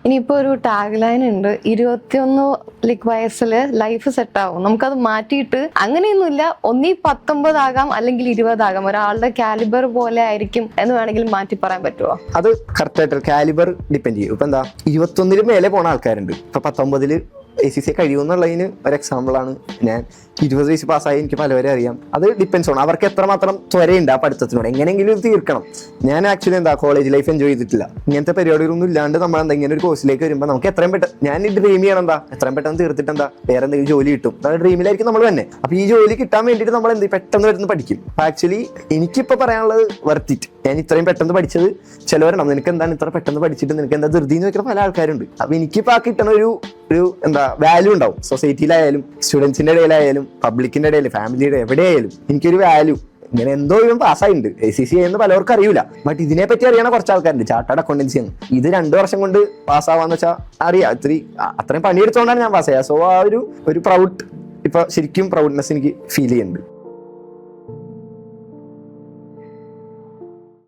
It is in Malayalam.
ഇനിയിപ്പോ ഒരു ടാഗ് ലൈൻ ഉണ്ട്, 21 വയസ്സില് ലൈഫ് സെറ്റ് ആവും. നമുക്കത് മാറ്റിയിട്ട് അങ്ങനെയൊന്നുമില്ല, ഒന്നീ 19 ആകാം അല്ലെങ്കിൽ 20 ആകാം, ഒരാളുടെ കാലിബർ പോലെ ആയിരിക്കും എന്ന് വേണമെങ്കിൽ മാറ്റി പറയാൻ പറ്റുമോ? അത് കറക്റ്റ് ആയിട്ട് കാലിബർ ഡിപ്പെൻഡ് ചെയ്യും. ഇപ്പൊ എന്താ 21 മേലെ പോണ ആൾക്കാരുണ്ട്, ഇപ്പൊ 19 ACCA കഴിയുമെന്നുള്ളതിന് ഒരു എക്സാമ്പിളാണ് ഞാൻ. 20 വയസ്സ് പാസ്സായി എനിക്ക് പലവരെ അറിയാം. അത് ഡിപ്പെൻസ് ആണ് അവർക്ക് എത്രമാത്രം ത്വരയുണ്ട് ആ പഠിത്തത്തിനോട്, എങ്ങനെയെങ്കിലും ഇത് തീർക്കണം. ഞാൻ ആക്ച്വലി കോളേജ് ലൈഫ് എൻജോയ് ചെയ്തിട്ടില്ല. ഇങ്ങനത്തെ പരിപാടികളൊന്നും ഇല്ലാണ്ട് നമ്മൾ ഇങ്ങനെ ഒരു കോഴ്സിലേക്ക് വരുമ്പോൾ നമുക്ക് എത്രയും പെട്ടെന്ന് ഞാൻ ഡ്രീം ചെയ്യണം എത്രയും പെട്ടെന്ന് തീർത്തിട്ട് വേറെ എന്തെങ്കിലും ജോലി കിട്ടും, അതായത് ഡ്രീമിലായിരിക്കും നമ്മൾ തന്നെ. അപ്പൊ ഈ ജോലി കിട്ടാൻ വേണ്ടിയിട്ട് നമ്മൾ പെട്ടെന്ന് വരുന്ന പഠിക്കും. അപ്പൊ ആക്ച്വലി എനിക്കിപ്പോ പറയാനുള്ളത് വർത്ത് ഇറ്റ്. ഞാൻ ഇത്രയും പെട്ടെന്ന് പഠിച്ചത്, ചിലവരുണ്ടാവും നിനക്ക് എന്താണ് ഇത്ര പെട്ടെന്ന് പഠിച്ചിട്ട് നിനക്ക് എന്താ ധൃതി എന്ന് വെക്കുന്ന പല ആൾക്കാരുണ്ട്. അപ്പൊ എനിക്കിപ്പോ ആ കിട്ടണ ഒരു വാല്യൂ ഉണ്ടാവും. സൊസൈറ്റിയിലായാലും സ്റ്റുഡൻസിന്റെ ഇടയിലായാലും പബ്ലിക്കിന്റെ ഇടയിൽ ഫാമിലിയുടെ എവിടെയായാലും എനിക്കൊരു വാല്യൂ. ഇങ്ങനെ എന്തോ ഇവൻ പാസ്സായിട്ടുണ്ട്, ACCA എന്ന് പലർക്കും അറിയില്ല. ബട്ട് ഇതിനെ പറ്റി അറിയണ കുറച്ച് ആൾക്കാരുണ്ട്. ചാർട്ടേഡ് അക്കൗണ്ടൻസി ആണ് ഇത് 2 വർഷം കൊണ്ട് പാസ്സാവാന്ന് വെച്ചാൽ അറിയാം. അത്രയും പണിയെടുത്തോണ്ടാണ് ഞാൻ പാസ്സായത്. സോ ആ ഒരു പ്രൗഡ്, ഇപ്പൊ ശരിക്കും പ്രൗഡ്നെസ് എനിക്ക് ഫീൽ ചെയ്യുന്നുണ്ട്.